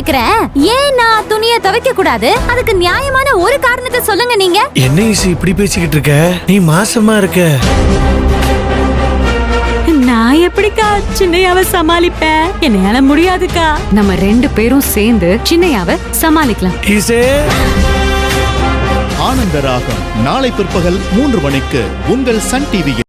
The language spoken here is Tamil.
கேக்குறேன், ஏன் நான் துணியை துவைக்க கூடாது? அதுக்கு நியாயமான ஒரு காரணத்தை சொல்லுங்க நீங்க. என்ன ஈசி இப்படி பேசிக்கிட்டு இருக்க? நீ மாசமா இருக்க. நான் எப்படிக்கா சின்னையாவை சமாளிப்பேன்? என்னால முடியாதுக்கா. நம்ம 2 பேரும் சேர்ந்து சின்னையாவை சமாளிக்கலாம். ஈசே. ஆனந்த ராகம் நாளை பிற்பகல் 3 மணிக்கு உங்கள் சன் டிவியில்.